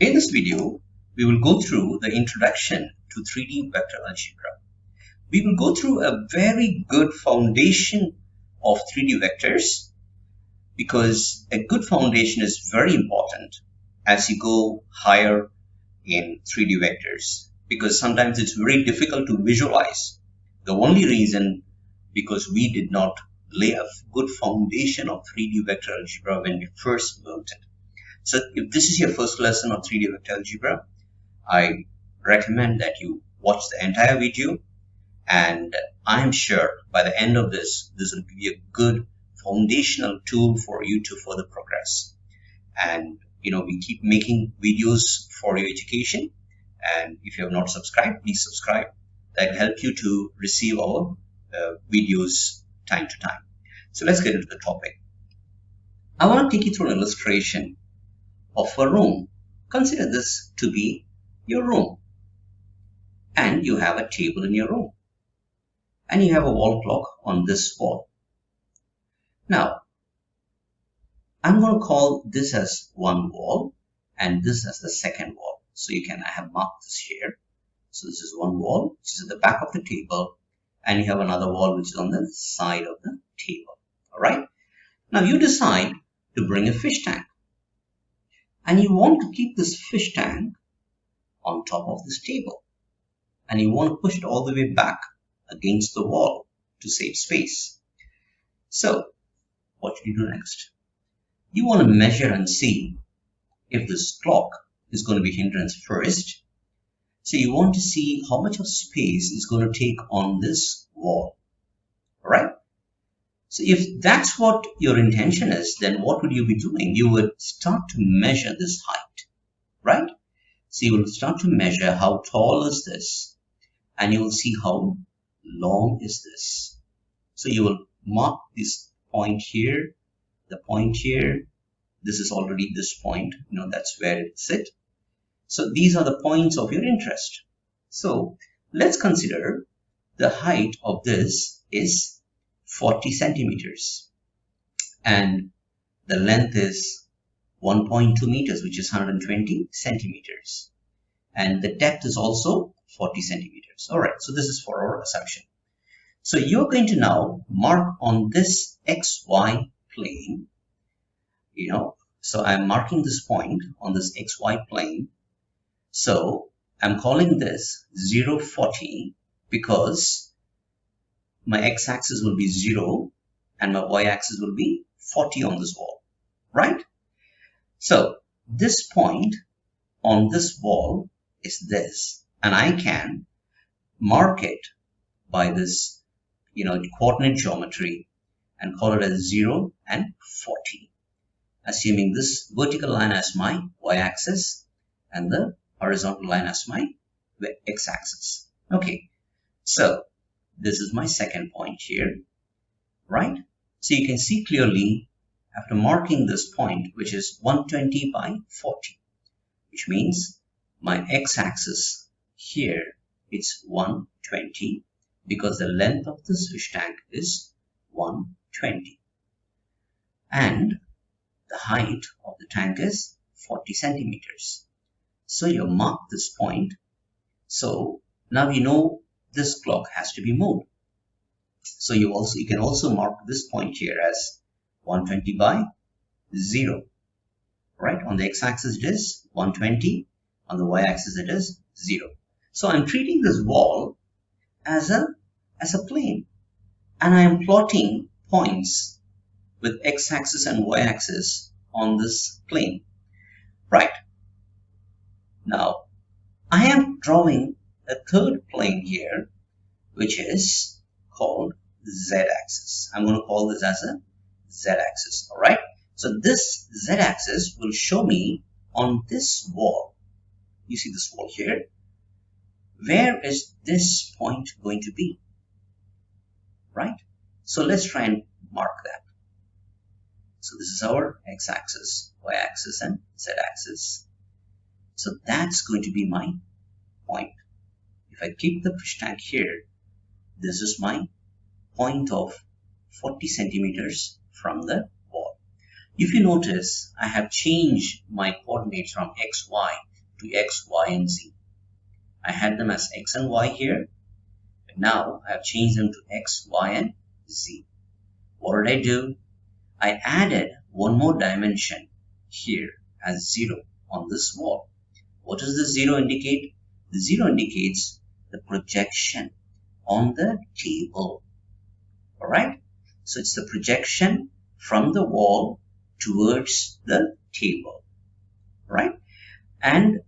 In this video, we will go through the introduction to 3D vector algebra. We will go through a very good foundation of 3D vectors because a good foundation is very important as you go higher in 3D vectors, because sometimes it's very difficult to visualize. The only reason because we did not lay a good foundation of 3D vector algebra when we first learned it. So if this is your first lesson of 3D vector algebra, I recommend that you watch the entire video, and I'm sure by the end of this will be a good foundational tool for you to further progress. And we keep making videos for your education, and if you have not subscribed, please subscribe. That will help you to receive our videos time to time. So let's get into the topic. I want to take you through an illustration of a room. Consider this to be your room, and you have a table in your room, and you have a wall clock on this wall. Now, I'm going to call this as one wall and this as the second wall. So I have marked this here. So this is one wall, which is at the back of the table, and you have another wall which is on the side of the table. All right. Now you decide to bring a fish tank, and you want to keep this fish tank on top of this table, and you want to push it all the way back against the wall to save space. So what should you do next? You want to measure and see if this clock is going to be hindrance first. So you want to see how much of space is going to take on this wall. All right. So if that's what your intention is, then what would you be doing? You would start to measure this height, right? So you will start to measure how tall is this, and you will see how long is this. So you will mark this point here, the point here. This is already this point, that's where it sits. So these are the points of your interest. So let's consider the height of this is 40 centimeters, and the length is 1.2 meters, which is 120 centimeters, and the depth is also 40 centimeters. All right, so this is for our assumption. So you're going to now mark on this XY plane, so I'm marking this point on this XY plane. So I'm calling this 0, 40 because my x-axis will be 0 and my y-axis will be 40 on this wall, right? So this point on this wall is this, and I can mark it by this, coordinate geometry and call it as 0 and 40, assuming this vertical line as my y-axis and the horizontal line as my x-axis. Okay, so this is my second point here, right? So you can see clearly after marking this point, which is 120 by 40, which means my x-axis here it's 120 because the length of this fish tank is 120, and the height of the tank is 40 centimeters. So you mark this point. So now you know this clock has to be moved. So you can also mark this point here as 120 by 0. Right? On the x-axis it is 120. On the y-axis it is 0. So I'm treating this wall as a plane, and I am plotting points with x-axis and y-axis on this plane. Right. Now, I am drawing a third plane here, which is called z-axis. I'm going to call this as a z-axis. All right. So this z-axis will show me on this wall. You see this wall here? Where is this point going to be? Right. So let's try and mark that. So this is our x-axis, y-axis, and z-axis. So that's going to be my point. If I keep the fish tank here, this is my point of 40 centimeters from the wall. If you notice, I have changed my coordinates from xy to x, y, and z. I had them as x and y here, but now I have changed them to x, y, and z. What did I do? I added one more dimension here as 0 on this wall. What does the 0 indicate? The 0 indicates the projection on the table. Alright? So it's the projection from the wall towards the table. Right? And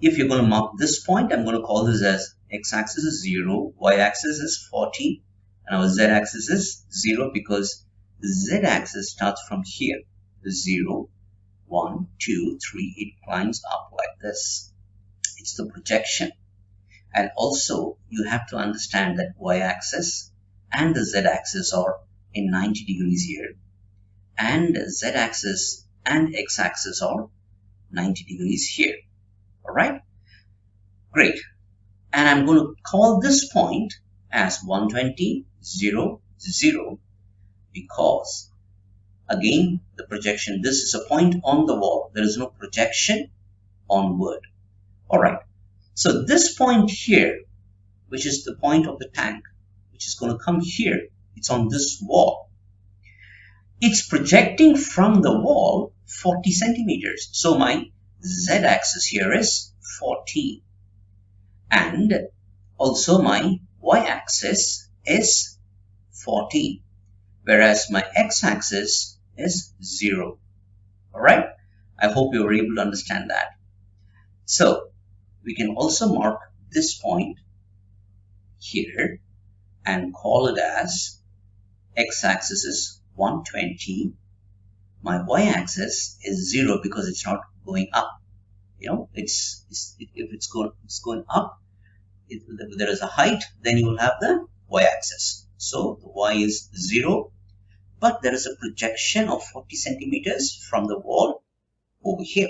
if you're going to mark this point, I'm going to call this as x-axis is 0, y-axis is 40, and our z-axis is 0 because the z-axis starts from here. 0, 1, 2, 3, it climbs up like this. It's the projection. And also, you have to understand that y-axis and the z-axis are in 90 degrees here. And z-axis and x-axis are 90 degrees here. Alright? Great. And I'm going to call this point as 120, 0, 0 because, again, the projection, this is a point on the wall. There is no projection onward. Alright. So this point here, which is the point of the tank, which is going to come here, it's on this wall. It's projecting from the wall 40 centimeters. So my z-axis here is 40. And also my y-axis is 40. Whereas my x-axis is 0. Alright? I hope you were able to understand that. So, we can also mark this point here and call it as x-axis is 120. My y-axis is 0 because it's not going up. You know, if it's going up, if there is a height, then you will have the y-axis. So the y is 0, but there is a projection of 40 centimeters from the wall over here.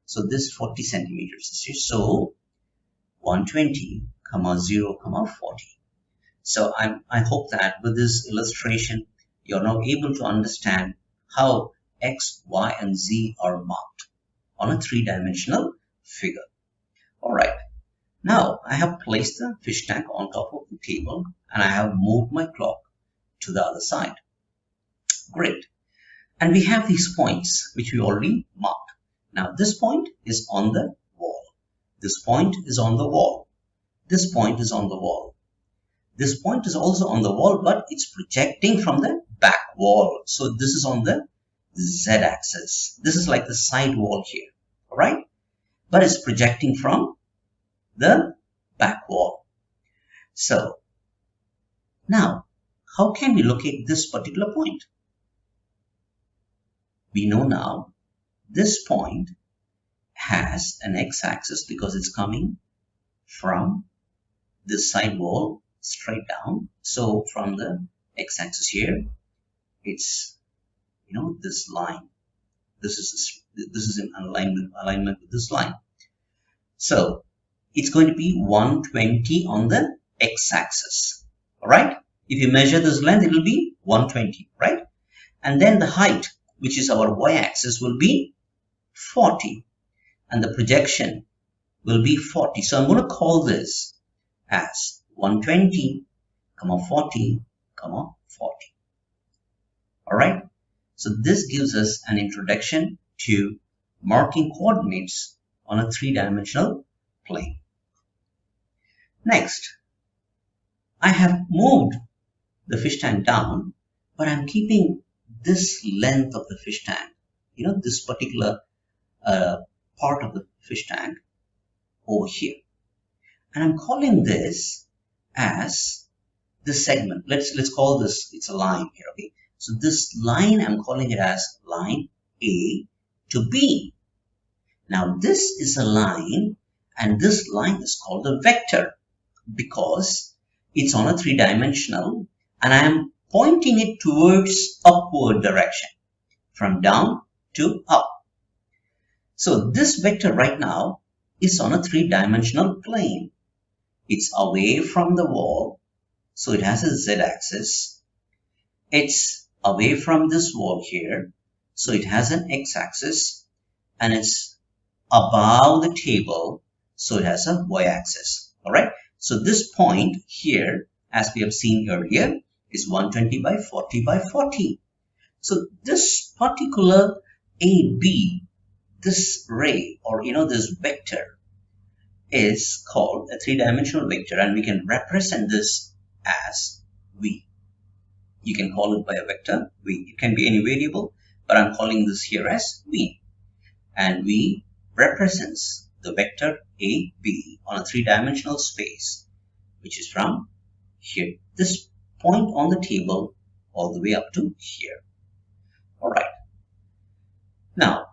So this 40 centimeters is here. So 120, 0, 40. So I hope that with this illustration, you're now able to understand how x, y, and z are marked on a three-dimensional figure. Alright, now I have placed the fish tank on top of the table and I have moved my clock to the other side. Great. And we have these points which we already marked. Now this point is on the wall. This point is on the wall. This point is on the wall. This point is also on the wall, but it's projecting from the back wall. So this is on the z-axis. This is like the side wall here. Alright? But it's projecting from the back wall. So, now, how can we locate this particular point? We know now this point has an x-axis because it's coming from this side wall straight down. So from the x-axis here, it's, you know, this line. This is in alignment with this line. So it's going to be 120 on the x-axis. Alright? If you measure this length, it will be 120, right? And then the height, which is our y-axis, will be 40. And the projection will be 40. So I'm going to call this as 120, 40, 40. Alright? So this gives us an introduction to marking coordinates on a three-dimensional plane. Next, I have moved the fish tank down, but I'm keeping this length of the fish tank, you know, this particular part of the fish tank over here. And I'm calling this as the segment. Let's call this, it's a line here, okay? So this line, I'm calling it as line A to B. Now this is a line, and this line is called a vector because it's on a three-dimensional, and I am pointing it towards upward direction, from down to up. So this vector right now is on a three-dimensional plane. It's away from the wall, so it has a z-axis. It's away from this wall here, so it has an x-axis, and it's above the table, so it has a y-axis. All right. So this point here, as we have seen earlier, is 120 by 40 by 40. So this particular AB, this ray, or this vector, is called a three-dimensional vector, and we can represent this as V. You can call it by a vector V. It can be any variable, but I'm calling this here as V. And V represents the vector AB on a three-dimensional space, which is from here, this point on the table, all the way up to here. All right. Now,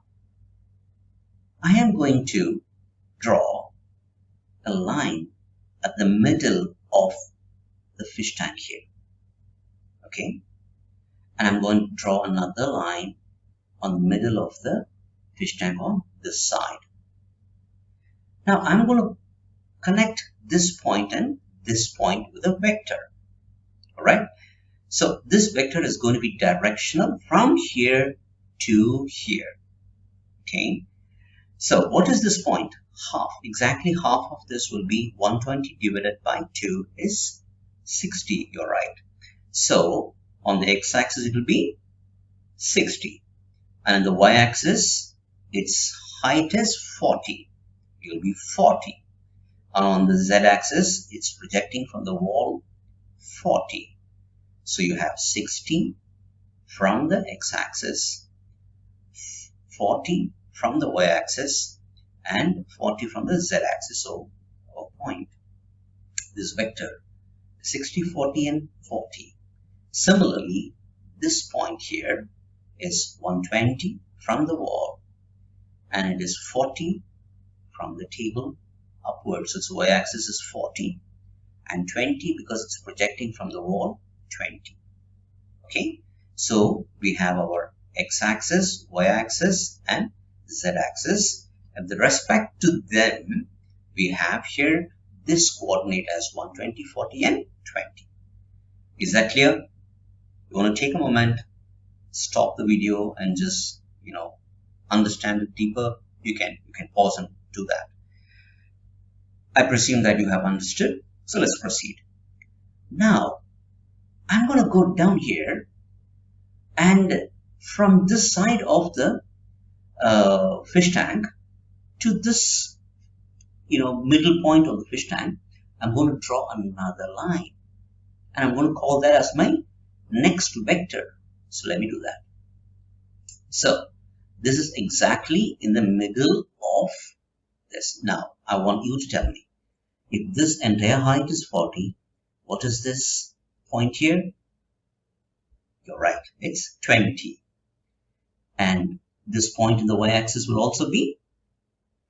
I am going to draw a line at the middle of the fish tank here. Okay. And I'm going to draw another line on the middle of the fish tank on this side. Now, I'm going to connect this point and this point with a vector. All right. So this vector is going to be directional from here to here. Okay. So what is this point? Half. Exactly half of this will be 120 divided by 2 is 60. You're right. So on the x-axis it will be 60. And on the y-axis its height is 40. It will be 40. And on the z-axis it's projecting from the wall 40. So you have 60 from the x-axis, 40 from the y-axis, and 40 from the z-axis. So our point, this vector, 60, 40, and 40. Similarly, this point here is 120 from the wall, and it is 40 from the table upwards. So its y-axis is 40, and 20 because it's projecting from the wall, 20. Okay, so we have our x-axis, y-axis, and z-axis, and with respect to them we have here this coordinate as 120, 40, and 20. Is that clear? You want to take a moment, stop the video, and just understand it deeper? You can pause and do that. I presume that you have understood, so let's proceed. Now I'm going to go down here, and from this side of the fish tank to this middle point of the fish tank, I'm going to draw another line, and I'm going to call that as my next vector. So let me do that. So this is exactly in the middle of this. Now I want you to tell me, if this entire height is 40, what is this point here? You're right, it's 20. And this point in the y-axis will also be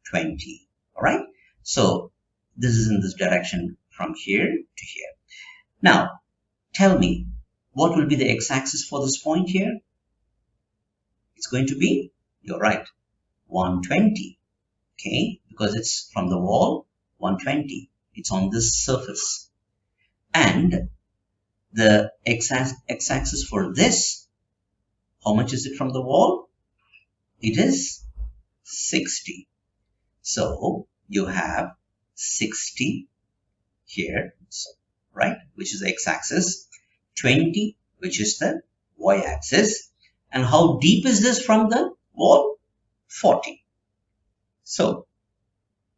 20. All right. So this is in this direction from here to here. Now tell me, what will be the x-axis for this point here? It's going to be, you're right, 120. Okay, because it's from the wall, 120. It's on this surface. And the x-axis for this, how much is it from the wall? It is 60. So you have 60 here, so, right, which is the x-axis, 20, which is the y-axis, and how deep is this from the wall? 40. So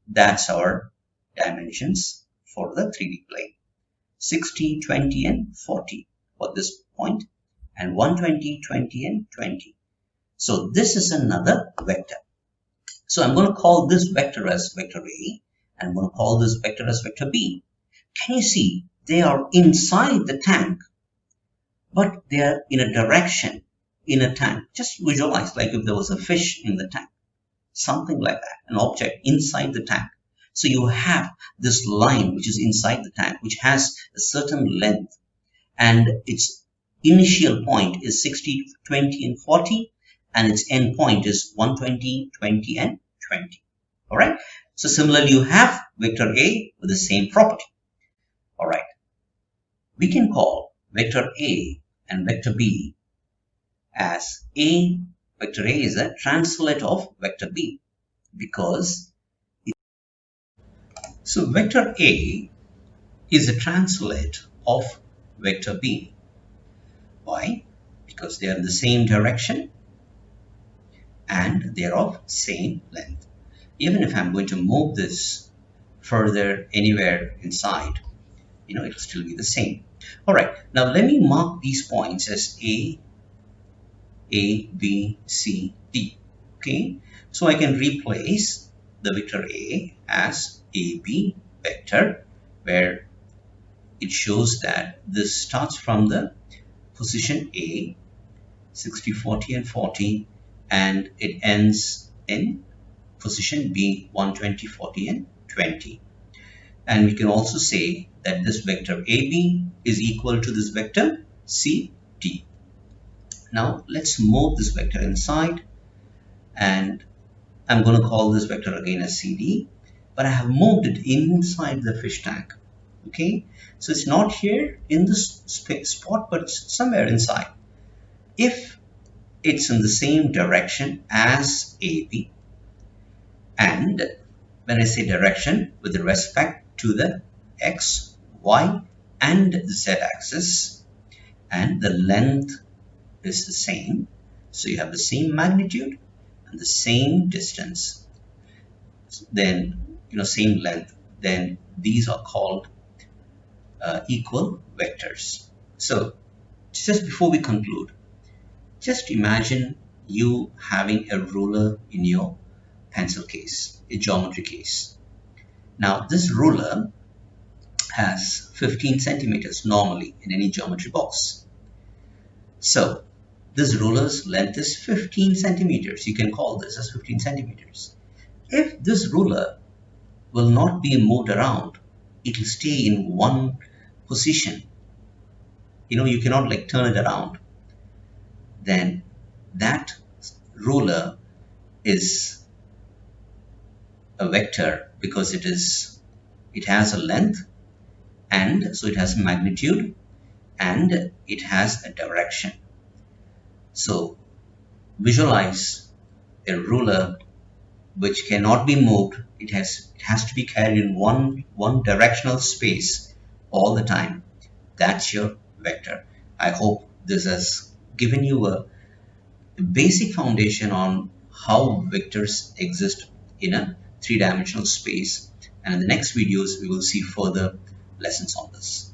that's our dimensions for the 3D plane. 60, 20, and 40 for this point, and 120, 20, and 20. So this is another vector. So I'm going to call this vector as vector A, and I'm going to call this vector as vector B. Can you see they are inside the tank, but they are in a direction in a tank? Just visualize like if there was a fish in the tank, something like that, an object inside the tank. So you have this line which is inside the tank, which has a certain length, and its initial point is 60, 20, and 40, and its end point is 120, 20, and 20. All right. So similarly, you have vector A with the same property. All right. We can call vector A and vector B as A. Vector A is a translate of vector B. because so vector A is a translate of vector B. Why? Because they are in the same direction and they are of same length. Even if I'm going to move this further anywhere inside, it will still be the same. All right, now let me mark these points as A, B, C, D. Okay, so I can replace the vector A as AB vector, where it shows that this starts from the position A, 60, 40, and 40, and it ends in position B, 120, 40, and 20. And we can also say that this vector AB is equal to this vector CD. Now let's move this vector inside, and I'm going to call this vector again as CD, but I have moved it inside the fish tank. Okay, so it's not here in this spot, but it's somewhere inside. If it's in the same direction as AB, and when I say direction, with respect to the X, Y, and Z axis, and the length is the same, so you have the same magnitude and the same distance, then same length, then these are called equal vectors. So just before we conclude, just imagine you having a ruler in your pencil case, a geometry case. Now this ruler has 15 centimeters normally in any geometry box. So this ruler's length is 15 centimeters. You can call this as 15 centimeters. If this ruler will not be moved around, it will stay in one position. You cannot turn it around. Then that ruler is a vector because it has a length, and so it has magnitude, and it has a direction. So visualize a ruler which cannot be moved. It has to be carried in one directional space all the time. That's your vector. I hope this has given you a basic foundation on how vectors exist in a three-dimensional space, and in the next videos we will see further lessons on this.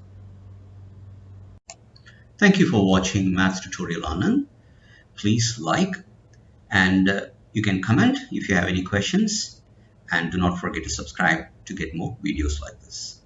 Thank you for watching Maths Tutorial Anand. Please like, and you can comment if you have any questions, and do not forget to subscribe to get more videos like this.